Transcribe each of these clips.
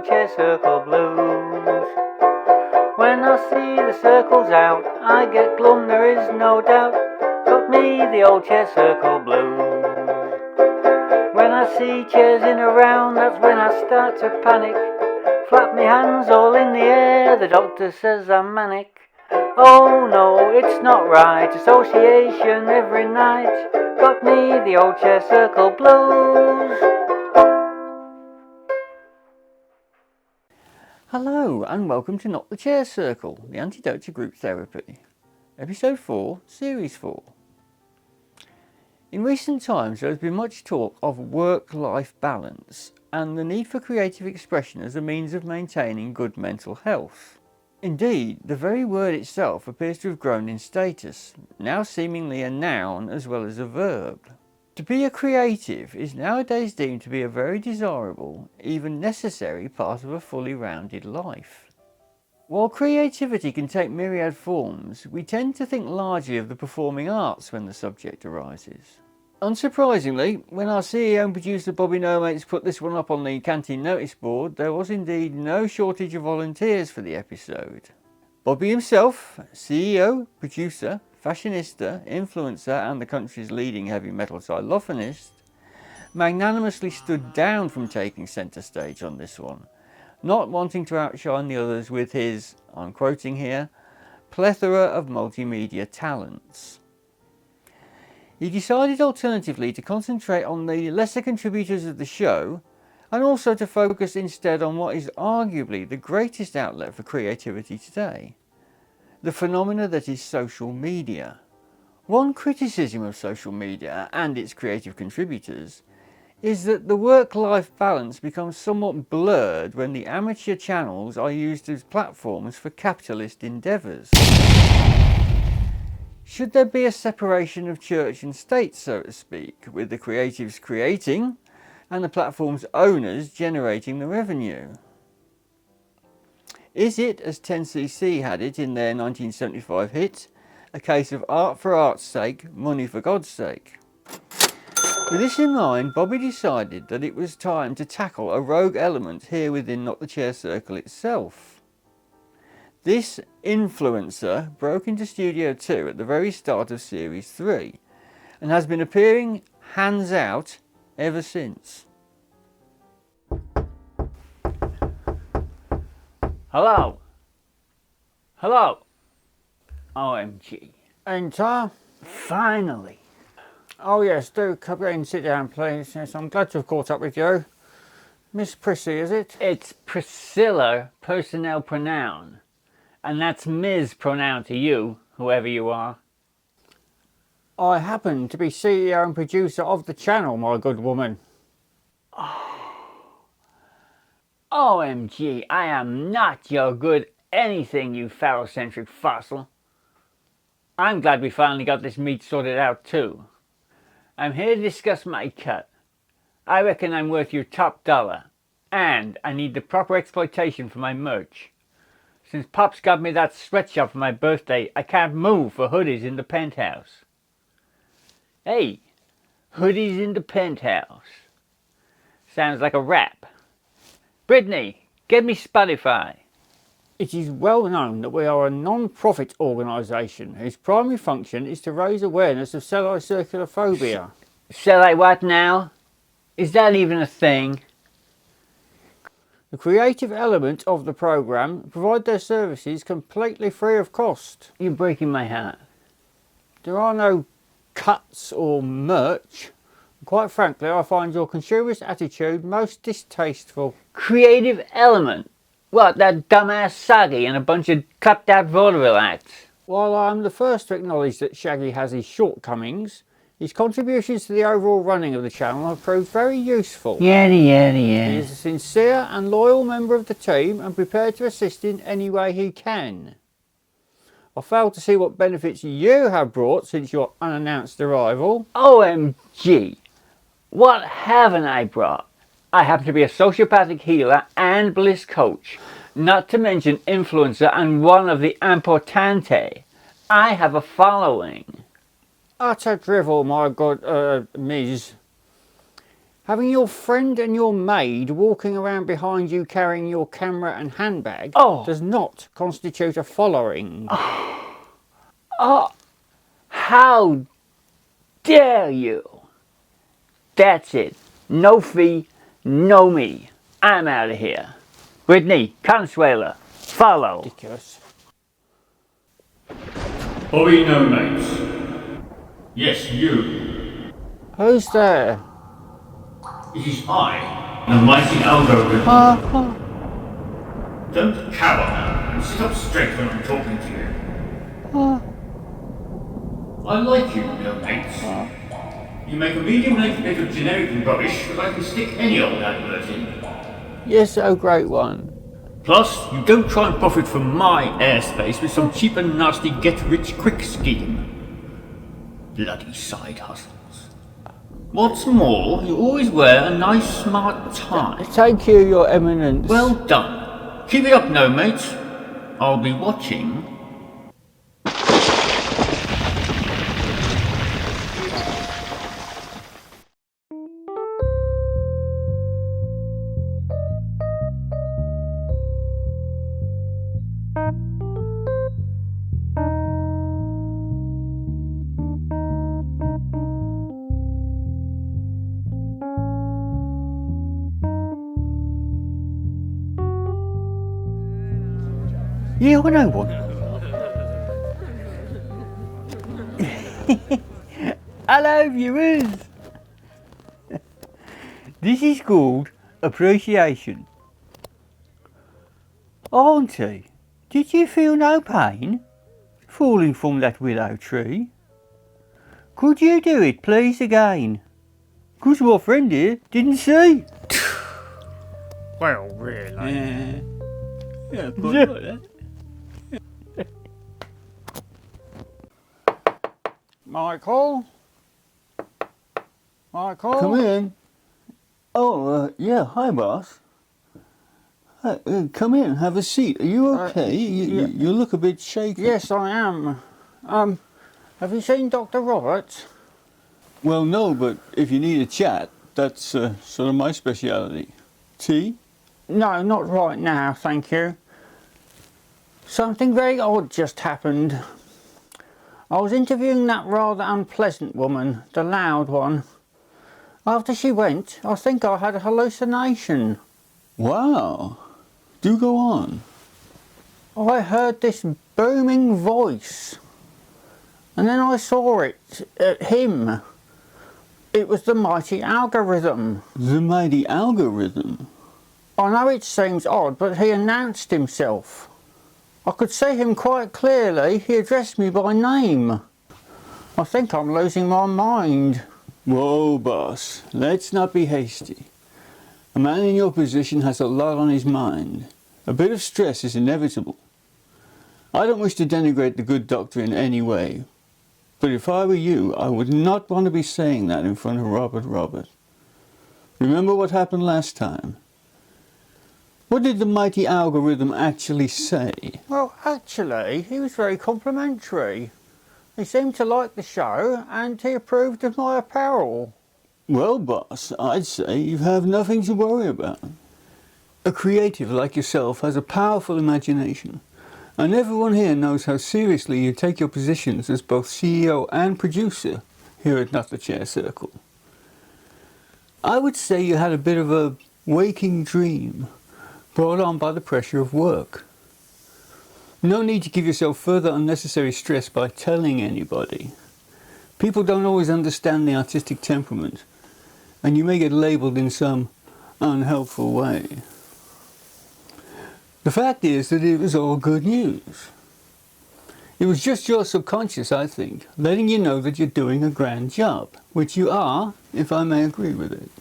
old chair circle blues. When I see the circles out, I get glum, there is no doubt. Got me the old chair circle blues. When I see chairs in a round, that's when I start to panic. Flap me hands all in the air, the doctor says I'm manic. Oh no, it's not right, association every night. Got me the old chair circle blues. Hello and welcome to Not the Chair Circle, the antidote to group therapy. Episode 4, Series 4. In recent times there has been much talk of work-life balance and the need for creative expression as a means of maintaining good mental health. Indeed, the very word itself appears to have grown in status, now seemingly a noun as well as a verb. To be a creative is nowadays deemed to be a very desirable, even necessary part of a fully rounded life. While creativity can take myriad forms, we tend to think largely of the performing arts when the subject arises. Unsurprisingly, when our CEO and producer Bobby No-Mates put this one up on the canteen notice board, there was indeed no shortage of volunteers for the episode. Bobby himself, CEO, producer, fashionista, influencer and the country's leading heavy metal xylophonist, magnanimously stood down from taking centre stage on this one, not wanting to outshine the others with his, I'm quoting here, plethora of multimedia talents. He decided alternatively to concentrate on the lesser contributors of the show and also to focus instead on what is arguably the greatest outlet for creativity today, the phenomena that is social media. One criticism of social media and its creative contributors is that the work-life balance becomes somewhat blurred when the amateur channels are used as platforms for capitalist endeavours. Should there be a separation of church and state, so to speak, with the creatives creating and the platform's owners generating the revenue? Is it, as 10cc had it in their 1975 hit, a case of art for art's sake, money for God's sake? With this in mind, Bobby decided that it was time to tackle a rogue element here within Not the Chair Circle itself. This influencer broke into Studio 2 at the very start of Series 3 and has been appearing hands out ever since. Hello? Hello? OMG. Enter. Finally. Oh yes, do come in and sit down please. Yes, I'm glad to have caught up with you. Miss Prissy, is it? It's Mizz Personal-Pronoun. And that's Mizz Pronoun to you, whoever you are. I happen to be CEO and producer of the channel, my good woman. OMG, I am not your good anything, you phallocentric fossil. I'm glad we finally got this meat sorted out too. I'm here to discuss my cut. I reckon I'm worth your top dollar. And I need the proper exploitation for my merch. Since Pops got me that sweatshop for my birthday, I can't move for hoodies in the penthouse. Hey, hoodies in the penthouse. Sounds like a rap. Brittany, get me Spotify. It is well known that we are a non-profit organisation whose primary function is to raise awareness of circulophobia. Shall I what now? Is that even a thing? The creative element of the programme provide their services completely free of cost. You're breaking my heart. There are no cuts or merch. Quite frankly, I find your consumerist attitude most distasteful. Creative element? What, that dumbass Shaggy and a bunch of clapped out vaudeville acts? While I am the first to acknowledge that Shaggy has his shortcomings, his contributions to the overall running of the channel have proved very useful. He is a sincere and loyal member of the team and prepared to assist in any way he can. I fail to see what benefits you have brought since your unannounced arrival. OMG! What haven't I brought? I happen to be a sociopathic healer and bliss coach, not to mention influencer and one of the importante. I have a following. Utter drivel, my good Ms. Having your friend and your maid walking around behind you carrying your camera and handbag does not constitute a following. Oh, how dare you! That's it. No fee, no me. I'm out of here. Brittany, Consuela, follow. Ridiculous. Bobby, no mates. Yes, you. Who's there? It is I, the mighty algorithm. Don't cower and sit up straight when I'm talking to you. I like you, no mates. You make a medium-length bit of generic rubbish that I can stick any old advert in. Yes, oh great one. Plus, you don't try and profit from my airspace with some cheap and nasty get-rich-quick scheme. Bloody side hustles. What's more, you always wear a nice smart tie. Thank you, Your Eminence. Well done. Keep it up, no mates. I'll be watching. Yeah, I know one. Hello, viewers. This is called appreciation. Auntie, did you feel no pain falling from that willow tree? Could you do it, please, again? 'Cause my friend here didn't see. Well, really. Yeah, quite like that. Michael? Michael? Come in. Oh, yeah, hi, boss. Come in, have a seat. Are you okay? You look a bit shaky. Yes, I am. Have you seen Dr. Roberts? Well, no, but if you need a chat, that's sort of my speciality. Tea? No, not right now, thank you. Something very odd just happened. I was interviewing that rather unpleasant woman, the loud one. After she went, I think I had a hallucination. Wow. Do go on. I heard this booming voice. And then I saw it at him. It was the mighty algorithm. The mighty algorithm? I know it seems odd, but he announced himself. I could see him quite clearly. He addressed me by name. I think I'm losing my mind. Whoa, boss. Let's not be hasty. A man in your position has a lot on his mind. A bit of stress is inevitable. I don't wish to denigrate the good doctor in any way, but if I were you, I would not want to be saying that in front of Robert. Remember what happened last time? What did the mighty algorithm actually say? Well, actually, he was very complimentary. He seemed to like the show and he approved of my apparel. Well, boss, I'd say you have nothing to worry about. A creative like yourself has a powerful imagination, and everyone here knows how seriously you take your positions as both CEO and producer here at Not the Chair Circle. I would say you had a bit of a waking dream, brought on by the pressure of work. No need to give yourself further unnecessary stress by telling anybody. People don't always understand the artistic temperament, and you may get labelled in some unhelpful way. The fact is that it was all good news. It was just your subconscious, I think, letting you know that you're doing a grand job, which you are, if I may agree with it.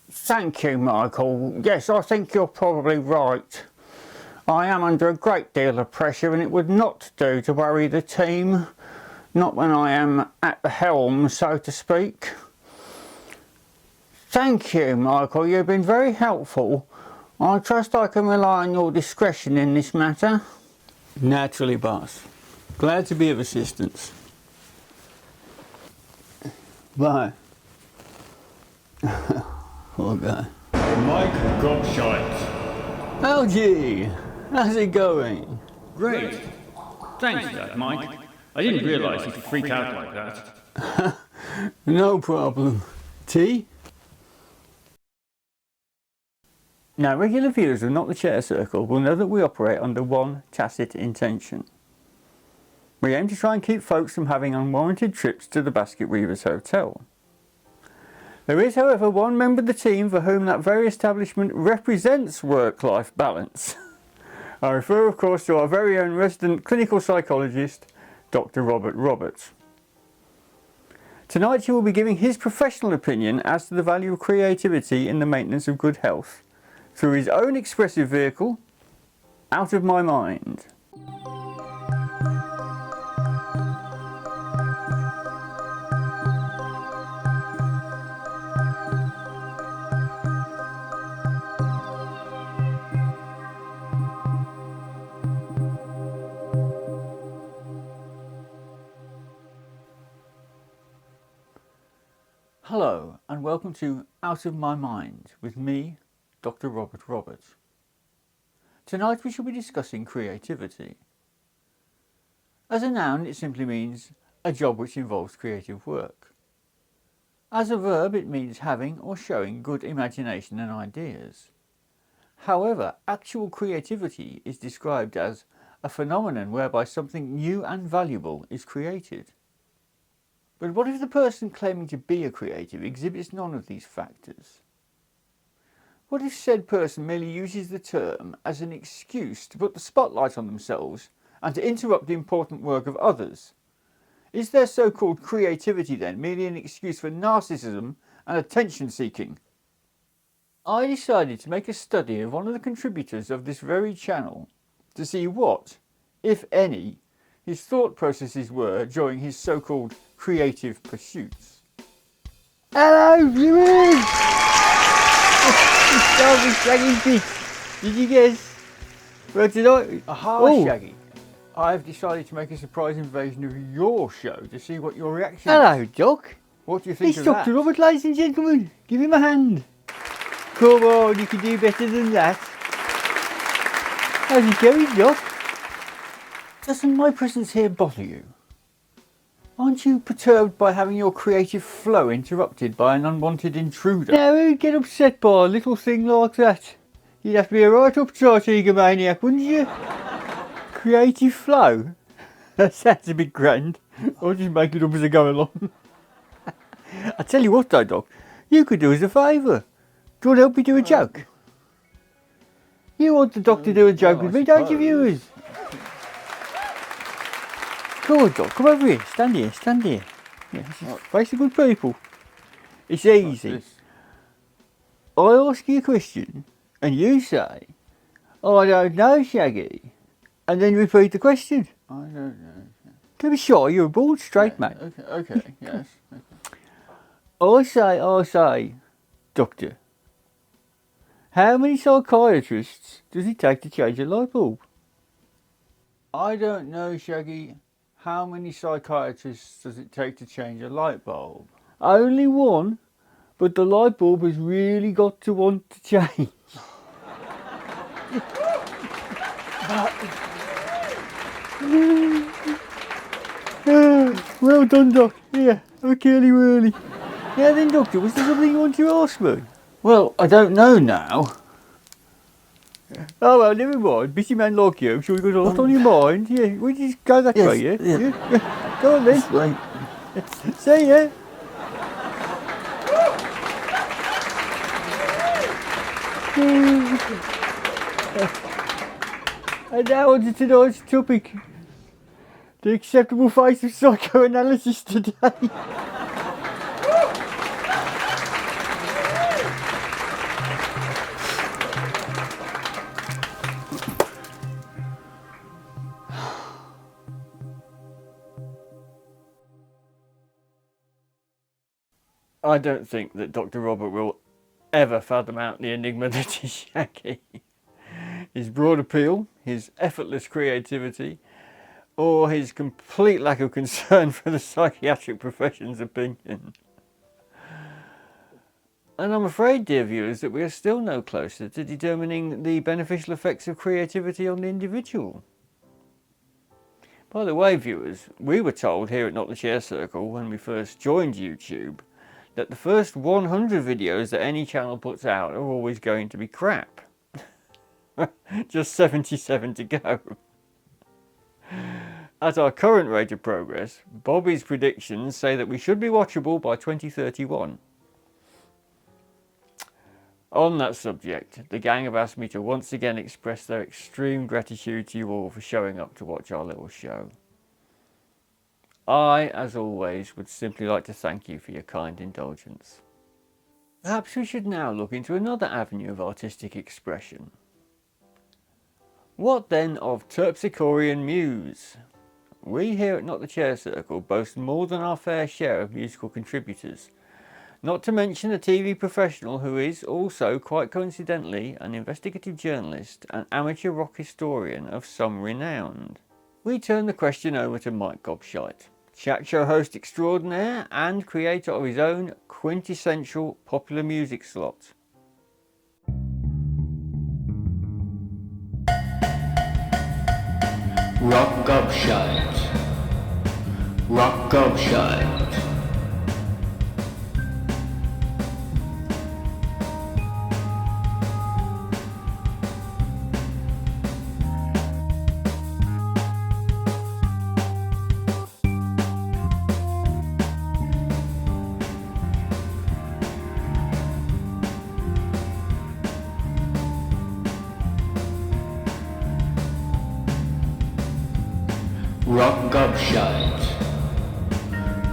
Thank you, Michael. Yes, I think you're probably right. I am under a great deal of pressure and it would not do to worry the team. Not when I am at the helm, so to speak. Thank you, Michael. You've been very helpful. I trust I can rely on your discretion in this matter. Naturally, boss. Glad to be of assistance. Bye. Okay. Mike Gobshite. Algie, how's it going? Great. Thanks for that, Mike. I didn't realise you'd freak out like that. No problem. Tea? Now, regular viewers of Not the Chair Circle will know that we operate under one tacit intention. We aim to try and keep folks from having unwarranted trips to the Basket Weavers Hotel. There is, however, one member of the team for whom that very establishment represents work-life balance. I refer, of course, to our very own resident clinical psychologist, Dr. Robert Roberts. Tonight he will be giving his professional opinion as to the value of creativity in the maintenance of good health through his own expressive vehicle, Out of My Mind. Hello and welcome to Out of My Mind with me, Dr. Robert Roberts. Tonight we shall be discussing creativity. As a noun it simply means a job which involves creative work. As a verb it means having or showing good imagination and ideas. However, actual creativity is described as a phenomenon whereby something new and valuable is created. But what if the person claiming to be a creative exhibits none of these factors? What if said person merely uses the term as an excuse to put the spotlight on themselves and to interrupt the important work of others? Is their so-called creativity then merely an excuse for narcissism and attention seeking? I decided to make a study of one of the contributors of this very channel to see what, if any, his thought processes were during his so-called creative pursuits. Hello viewers! It's Shaggy's Bits. Did you guess? Well tonight... Aha, Shaggy. I've decided to make a surprise invasion of your show to see what your reaction is. Hello, Doc. What do you think of that? It's Dr. Robert, ladies and gentlemen. Give him a hand. Come on, you can do better than that. How's it going, Doc? Doesn't my presence here bother you? Aren't you perturbed by having your creative flow interrupted by an unwanted intruder? Now who'd get upset by a little thing like that? You'd have to be a right uptight egomaniac, wouldn't you? Creative flow? That sounds a bit grand. I'll just make it up as I go along. I tell you what though, Doc, you could do us a favour. Do you want to help me do a joke? You want the Doc to do a joke with me, don't you, viewers? Come on, Doc, come over here. Stand here, stand here. Yeah, face the good people. It's easy. I ask you a question, and you say, I don't know, Shaggy. And then repeat the question. I don't know. Don't be shy, you're a bored straight mate. Okay, yes. Okay. I say, Doctor, how many psychiatrists does it take to change a light bulb? I don't know, Shaggy. How many psychiatrists does it take to change a light bulb? Only one, but the light bulb has really got to want to change. Well done, Doc. Yeah, have a curly whirly. Yeah then, Doctor, was there something you want to ask me? Well, I don't know now. Oh well, never mind. Busy man like you, I'm sure you've got a lot on your mind. Yeah, we just go that way, yeah? Yeah. Go on then. Right. See ya. And now on to tonight's topic. The acceptable face of psychoanalysis today. I don't think that Dr. Robert will ever fathom out the enigma that is Shaggy. His broad appeal, his effortless creativity, or his complete lack of concern for the psychiatric profession's opinion. And I'm afraid, dear viewers, that we are still no closer to determining the beneficial effects of creativity on the individual. By the way, viewers, we were told here at Not the Chair Circle when we first joined YouTube that the first 100 videos that any channel puts out are always going to be crap. Just 77 to go. At our current rate of progress, Bobby's predictions say that we should be watchable by 2031. On that subject, the gang have asked me to once again express their extreme gratitude to you all for showing up to watch our little show. I, as always, would simply like to thank you for your kind indulgence. Perhaps we should now look into another avenue of artistic expression. What then of Terpsichorean muse? We here at Not the Chair Circle boast more than our fair share of musical contributors, not to mention a TV professional who is also, quite coincidentally, an investigative journalist and amateur rock historian of some renown. We turn the question over to Mike Gobshite, chat show host extraordinaire and creator of his own quintessential popular music slot. Rock Gobshite. Rock Gobshite. Rock Gobshite.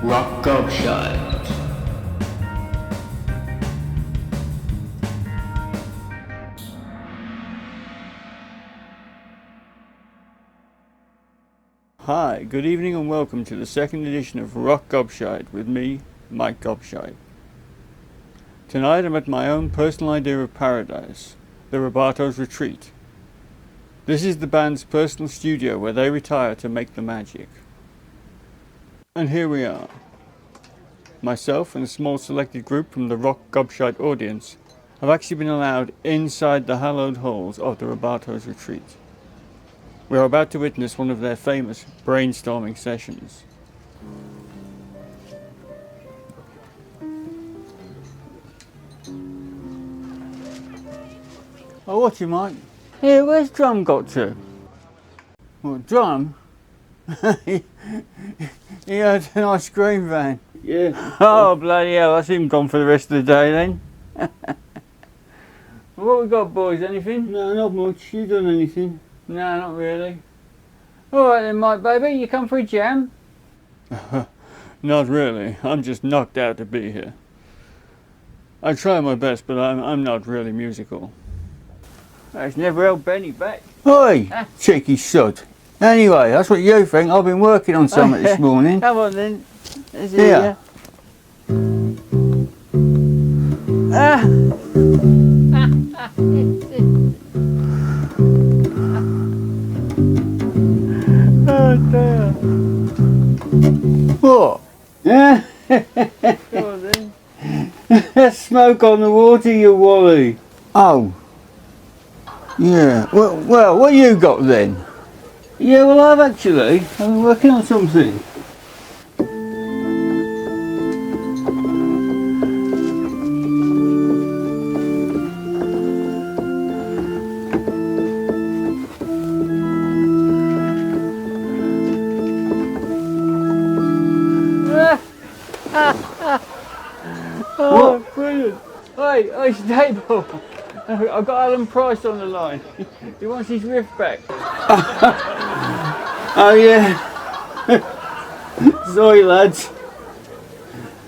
Rock Gobshite. Hi, good evening and welcome to the second edition of Rock Gobshite with me, Mike Gobshite. Tonight I'm at my own personal idea of paradise, the Rubatos Retreat. This is the band's personal studio where they retire to make the magic. And here we are. Myself and a small selected group from the Rock Gobshite audience have actually been allowed inside the hallowed halls of the Rubatos Retreat. We are about to witness one of their famous brainstorming sessions. Oh, what you Mike? Here, where's Drum got to? Well, Drum? he had an ice cream van. Yeah. Oh, bloody hell, that's him gone for the rest of the day then. What we got, boys, anything? No, not much. You done anything? No, not really. Alright then, Mike, baby, you come for a jam? Not really. I'm just knocked out to be here. I try my best, but I'm not really musical. It's never held Benny back. Oi, cheeky sod. Anyway, that's what you think. I've been working on something this morning. Come on then. Let's Here. Ah. Oh dear. What? Yeah? Come on then. Smoke on the water, you wally. Oh. Yeah. Well, what you got then? Yeah, well, I've been working on something. Oh, brilliant. Hey, Stable. I've got Alan Price on the line. He wants his riff back. Oh, yeah. Sorry, lads.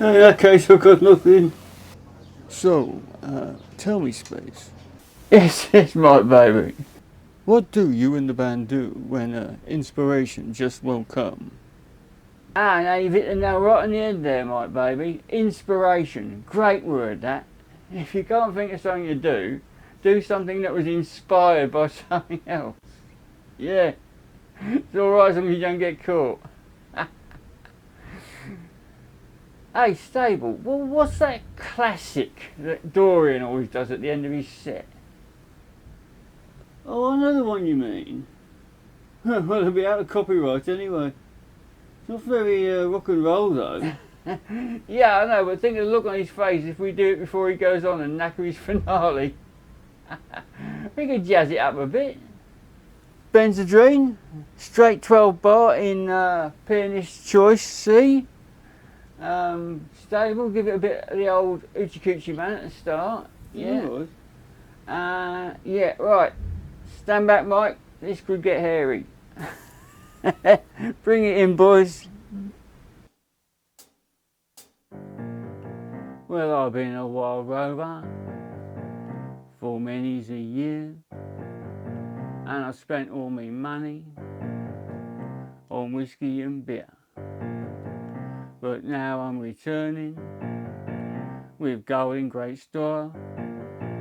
In that case, I've got nothing. So, tell me, Space. Yes, my baby. What do you and the band do when inspiration just won't come? Ah, now you've hit the nail right on the head there, Mike, baby. Inspiration. Great word, that. If you can't think of something to do something that was inspired by something else. Yeah. It's alright as long as you don't get caught. Hey, Stable, well, what's that classic that Dorian always does at the end of his set? Oh, I know the one you mean. Well, it'll be out of copyright anyway. It's not very rock and roll though. Yeah, I know, but think of the look on his face if we do it before he goes on and knacker his finale. We could jazz it up a bit. Benzodrine, straight 12 bar in pianist choice C. Stable, give it a bit of the old Oochie Coochie Man at the start. Yeah. Yeah, right. Stand back, Mike. This could get hairy. Bring it in, boys. Well, I've been a wild rover for many's a year, and I've spent all my money on whiskey and beer. But now I'm returning with gold in great store.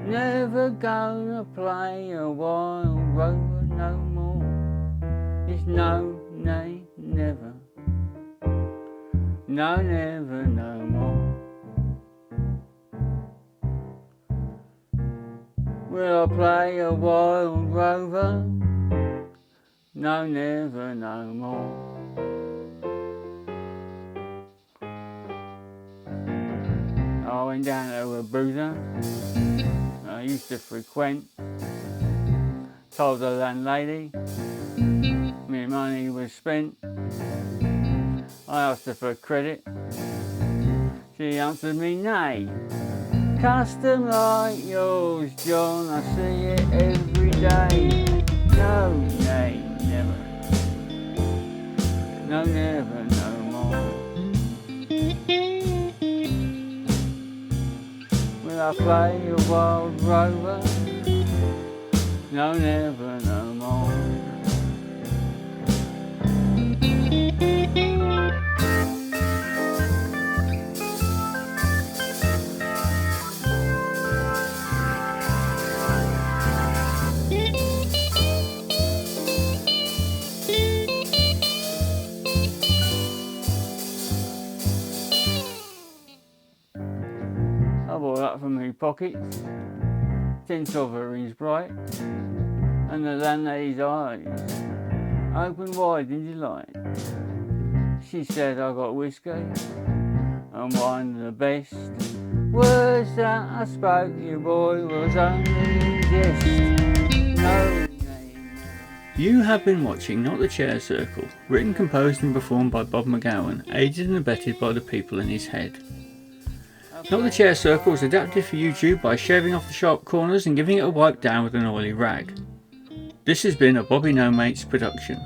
Never gonna play a wild rover no more. It's no, nay, never. No, never, no more. Will I play a wild rover? No, never, no more. I went down to a boozer I used to frequent. Told the landlady my money was spent. I asked her for credit. She answered me nay. Custom like yours, John, I see it every day. No, nay, never. No, never, no more. Will I play a wild rover? No, never, no more. I bought that from my pockets, 10 sovereigns bright, and the landlady's eyes open wide in delight. She said I got whiskey and wine the best. Words that I spoke, you boy, was only in jest. No, you have been watching Not the Chair Circle, written, composed and performed by Bob McGowan, aided and abetted by the people in his head. Not the Chair Circle was adapted for YouTube by shaving off the sharp corners and giving it a wipe down with an oily rag. This has been a Bobby No Mates production.